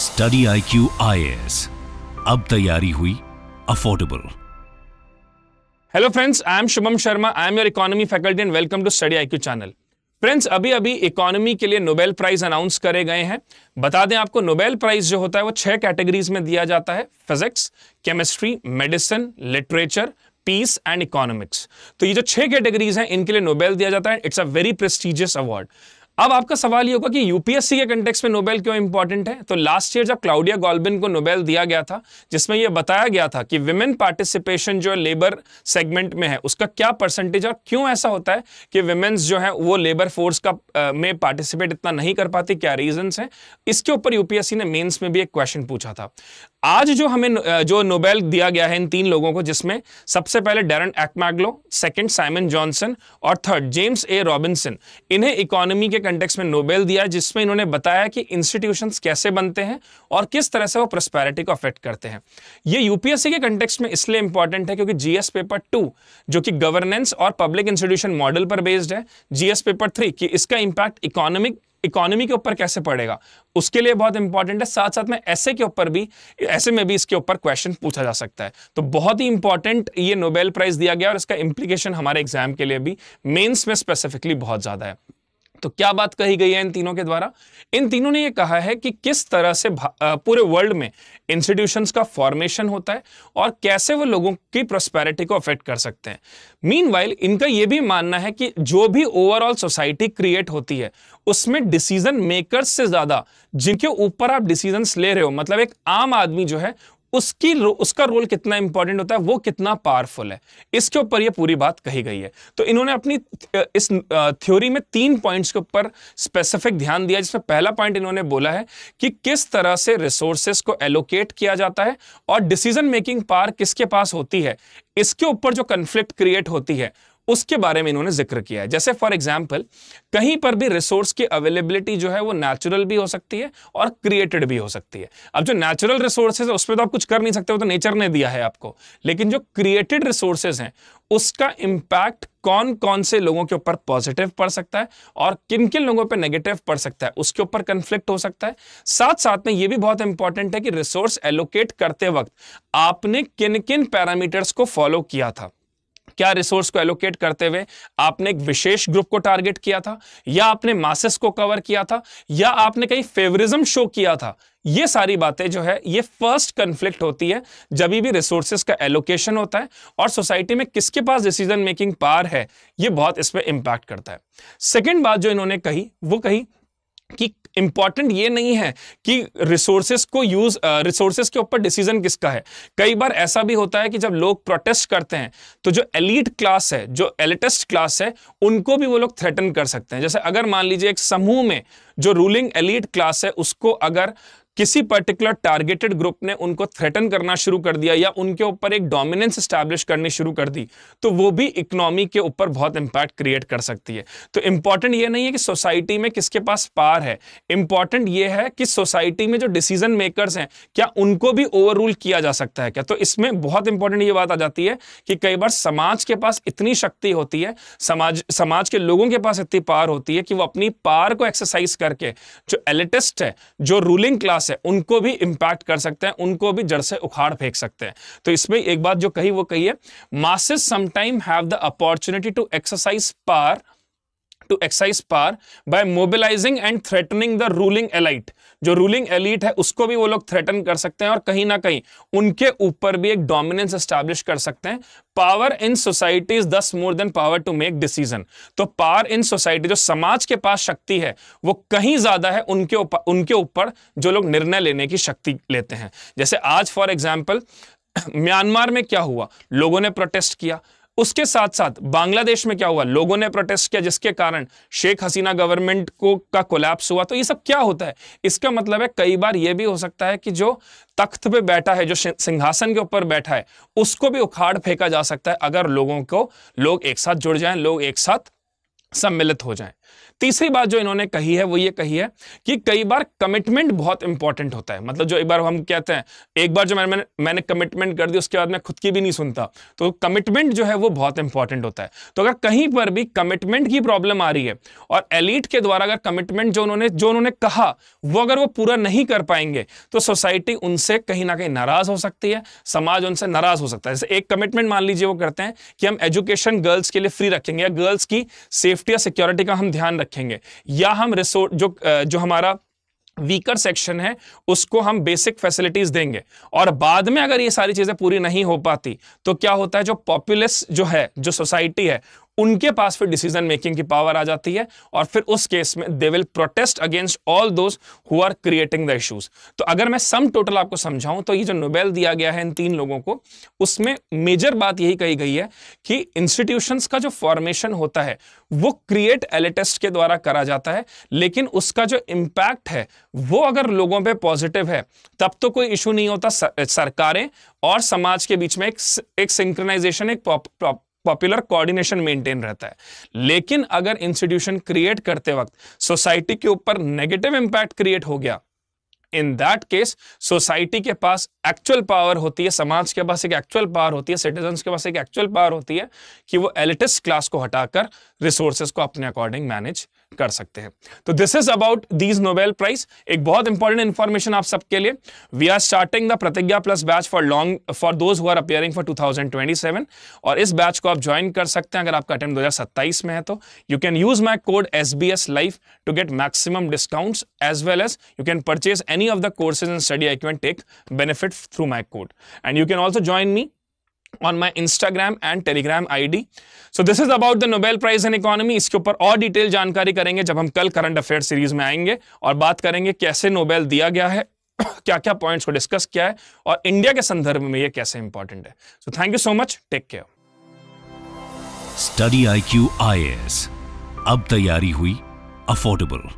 Study IQ IAS, अब तैयारी हुई affordable. Hello friends, I am Shubham Sharma, I am your economy faculty and welcome to study IQ channel. Friends, अभी economy के लिए Nobel prize announce करे गए हैं। बता दें आपको, नोबेल प्राइज जो होता है वो 6 कैटेगरीज में दिया जाता है: physics, chemistry, medicine, literature, peace and economics. तो ये जो 6 कैटेगरीज हैं इनके लिए नोबेल दिया जाता है। It's a very prestigious award. अब आपका सवाल ये होगा कि यूपीएससी के कंटेक्स्ट में नोबेल क्यों इंपॉर्टेंट है। तो लास्ट ईयर जब क्लाउडिया गोल्बिन को नोबेल दिया गया था, जिसमें यह बताया गया था कि विमेन पार्टिसिपेशन जो लेबर सेगमेंट में है उसका क्या परसेंटेज और क्यों ऐसा होता है कि विमेन्स जो है वो लेबर फोर्स का में पार्टिसिपेट इतना नहीं कर पाती, क्या रीजंस हैं, इसके ऊपर यूपीएससी ने मेंस में भी एक क्वेश्चन पूछा था। आज जो हमें जो नोबेल दिया गया है इन 3 लोगों को, जिसमें सबसे पहले डैरन एक्मैग्लो, सेकंड साइमन जॉनसन और थर्ड जेम्स ए रॉबिन्सन, इन्हें इकोनॉमी के कंटेक्स्ट में नोबेल दिया, जिसमें इन्होंने बताया कि इंस्टीट्यूशंस कैसे बनते हैं और किस तरह से वो प्रॉस्पेरिटी को अफेक्ट करते हैं। ये यूपीएससी के कंटेक्स्ट में इसलिए इंपॉर्टेंट है क्योंकि जीएस पेपर 2 जो कि गवर्नेंस और पब्लिक इंस्टीट्यूशन मॉडल पर बेस्ड है, जीएस पेपर 3 कि इसका इंपैक्ट इकोनॉमी के ऊपर कैसे पड़ेगा, उसके लिए बहुत इंपॉर्टेंट है। साथ साथ में ऐसे में भी इसके ऊपर क्वेश्चन पूछा जा सकता है। तो बहुत ही इंपॉर्टेंट ये नोबेल प्राइज दिया गया और इसका इंप्लीकेशन हमारे एग्जाम के लिए भी मेंस में स्पेसिफिकली बहुत ज्यादा है। तो क्या बात कही गई है इन तीनों के द्वारा? इन तीनों ने यह कहा है कि किस तरह से पूरे वर्ल्ड में इंस्टीट्यूशंस का फॉर्मेशन होता है और कैसे वो लोगों की प्रॉस्पेरिटी को अफेक्ट कर सकते हैं। मीनवाइल इनका यह भी मानना है कि जो भी ओवरऑल सोसाइटी क्रिएट होती है उसमें डिसीजन मेकर्स से ज्यादा जिनके ऊपर आप डिसीजंस ले रहे हो, मतलब एक आम आदमी जो है उसका रोल कितना इंपॉर्टेंट होता है, वो कितना पावरफुल है, इसके ऊपर ये पूरी बात कही गई है। तो इन्होंने अपनी इस थ्योरी में 3 पॉइंट्स के ऊपर स्पेसिफिक ध्यान दिया, जिसमें पहला पॉइंट इन्होंने बोला है कि किस तरह से रिसोर्सेस को एलोकेट किया जाता है और डिसीजन मेकिंग पावर किसके पास होती है, इसके ऊपर जो कन्फ्लिक्ट क्रिएट होती है उसके बारे में इन्होंने जिक्र किया है। जैसे फॉर एग्जांपल, कहीं पर भी रिसोर्स की अवेलेबिलिटी जो है वो नेचुरल भी हो सकती है और क्रिएटेड भी हो सकती है। अब जो नेचुरल रिसोर्सेज है उसमें तो आप कुछ कर नहीं सकते, वो तो नेचर ने दिया है आपको, लेकिन जो क्रिएटेड रिसोर्सेज हैं उसका इंपैक्ट कौन कौन से लोगों के ऊपर पॉजिटिव पड़ सकता है और किन किन लोगों पर नेगेटिव पड़ सकता है, उसके ऊपर कंफ्लिक्ट हो सकता है। साथ साथ में यह भी बहुत इंपॉर्टेंट है कि रिसोर्स एलोकेट करते वक्त आपने किन किन पैरामीटर्स को फॉलो किया था। क्या रिसोर्स को एलोकेट करते हुए आपने एक विशेष ग्रुप को टारगेट किया था, या आपने मासेस को कवर किया था, या आपने कहीं फेवरिज्म शो किया था? ये सारी बातें जो है ये फर्स्ट कन्फ्लिक्ट होती है जब भी रिसोर्सेज का एलोकेशन होता है और सोसाइटी में किसके पास डिसीजन मेकिंग पावर है, ये बहुत इसमें इंपैक्ट करता है। सेकेंड बात जो इन्होंने कही वो कही कि इंपॉर्टेंट ये नहीं है कि रिसोर्सेस के ऊपर डिसीजन किसका है। कई बार ऐसा भी होता है कि जब लोग प्रोटेस्ट करते हैं तो जो एलीट क्लास है, जो एलिटिस्ट क्लास है, उनको भी वो लोग थ्रेटन कर सकते हैं। जैसे अगर मान लीजिए एक समूह में जो रूलिंग एलीट क्लास है उसको अगर किसी पर्टिकुलर टारगेटेड ग्रुप ने उनको थ्रेटन करना शुरू कर दिया या उनके ऊपर एक डोमिनेंस एस्टैब्लिश करनी शुरू कर दी, तो वो भी इकोनॉमी के ऊपर बहुत इंपैक्ट क्रिएट कर सकती है। तो इंपॉर्टेंट ये नहीं है कि सोसाइटी में किसके पास पावर है, इंपॉर्टेंट ये है कि सोसाइटी में जो डिसीजन मेकर्स हैं क्या उनको भी ओवर रूल किया जा सकता है क्या। तो इसमें बहुत इंपॉर्टेंट ये बात आ जाती है कि कई बार समाज के पास इतनी शक्ति होती है, समाज के लोगों के पास इतनी पावर होती है कि वो अपनी पावर को एक्सरसाइज करके जो एलिटिस्ट है, जो रूलिंग क्लास है, उनको भी इंपैक्ट कर सकते हैं, उनको भी जड़ से उखाड़ फेंक सकते हैं। तो इसमें एक बात जो कही वो कही है, masses sometimes have the opportunity to exercise power by mobilizing and threatening the ruling elite। जो रूलिंग एलीट है उसको भी वो लोग थ्रेटन कर सकते हैं और कहीं ना कहीं उनके ऊपर भी एक डोमिनेंस एस्टैब्लिश कर सकते हैं। Power in society is thus more than power to make decision. तो पावर इन सोसाइटी, जो समाज के पास शक्ति है, वो कहीं ज्यादा है उनके ऊपर जो लोग निर्णय लेने की शक्ति लेते हैं। जैसे आज फॉर एग्जाम्पल म्यांमार में क्या हुआ, लोगों ने प्रोटेस्ट किया। उसके साथ साथ बांग्लादेश में क्या हुआ, लोगों ने प्रोटेस्ट किया, जिसके कारण शेख हसीना गवर्नमेंट का कोलैप्स हुआ। तो ये सब क्या होता है, इसका मतलब है कई बार ये भी हो सकता है कि जो तख्त पे बैठा है, जो सिंहासन के ऊपर बैठा है, उसको भी उखाड़ फेंका जा सकता है अगर लोग एक साथ जुड़ जाएं, लोग एक साथ सम्मिलित हो जाएं। तीसरी बात जो इन्होंने कही है वो ये कही है कि कई बार कमिटमेंट बहुत इंपॉर्टेंट होता है। मतलब जो एक बार हम कहते हैं, एक बार जो मैंने कमिटमेंट कर दी उसके बाद मैं खुद की भी नहीं सुनता, तो कमिटमेंट जो है वो बहुत इंपॉर्टेंट होता है। तो अगर कहीं पर भी कमिटमेंट की प्रॉब्लम आ रही है और एलीट के द्वारा अगर कमिटमेंट जो उन्होंने कहा वो अगर वो पूरा नहीं कर पाएंगे तो सोसाइटी उनसे कहीं ना कहीं नाराज हो सकती है, समाज उनसे नाराज हो सकता है। जैसे एक कमिटमेंट मान लीजिए वो करते हैं कि हम एजुकेशन गर्ल्स के लिए फ्री रखेंगे, या गर्ल्स की सेफ्टी या सिक्योरिटी का हम ध्यान रखेंगे, या हम रिसोर्स जो हमारा वीकर सेक्शन है उसको हम बेसिक फैसिलिटीज देंगे, और बाद में अगर ये सारी चीजें पूरी नहीं हो पाती तो क्या होता है, जो पॉपुलस जो है, जो सोसाइटी है, उनके पास फिर डिसीजन मेकिंग की पावर आ जाती है, और फिर उस केस में they will protest against all those who are creating the issues. तो अगर मैं सम टोटल आपको समझाऊं तो ये जो नोबेल दिया गया है इन 3 लोगों को, उसमें मेजर बात यही कही गई है कि इंस्टीट्यूशंस का जो फॉर्मेशन होता है वो क्रिएट एलिटिस्ट के द्वारा करा जाता है, लेकिन उसका जो इंपैक्ट है वो अगर लोगों पे पॉजिटिव है तब तो कोई इशू नहीं होता। सरकारें और समाज के बीच में एक सिंक्रोनाइजेशन, एक पॉपुलर कोऑर्डिनेशन मेंटेन रहता है। लेकिन अगर इंस्टीट्यूशन क्रिएट करते वक्त सोसाइटी के ऊपर नेगेटिव इंपैक्ट क्रिएट हो गया, इन दैट केस सोसाइटी के पास एक्चुअल पावर होती है, समाज के पास एक एक्चुअल पावर होती है, सिटीजन्स के पास एक एक्चुअल पावर होती है कि वो एलिटिस्ट क्लास को हटाकर रिसोर्सेज को अपने अकॉर्डिंग मैनेज कर सकते हैं। तो this is about these Nobel prize. एक बहुत इंपॉर्टेंट इंफॉर्मेशन आप सबके लिए, we are starting the Pratigya plus batch for those who are appearing for 2027, और इस बैच को आप ज्वाइन कर सकते हैं अगर आपका अटेम्प्ट 2027 में है तो। You can use my code SBS Life to get maximum discounts, as well as you can purchase any of the courses in StudyIQ and take benefit through my code. And you can also join me on my Instagram and Telegram ID. So this is about the Nobel Prize in Economy. इसके ऊपर और detail जानकारी करेंगे जब हम कल current affair series में आएंगे और बात करेंगे कैसे नोबेल दिया गया है, क्या क्या पॉइंट्स को डिस्कस किया है और इंडिया के संदर्भ में ये कैसे इंपॉर्टेंट है। So thank you so much. Take care. StudyIQ IAS, अब तैयारी हुई अफोर्डेबल।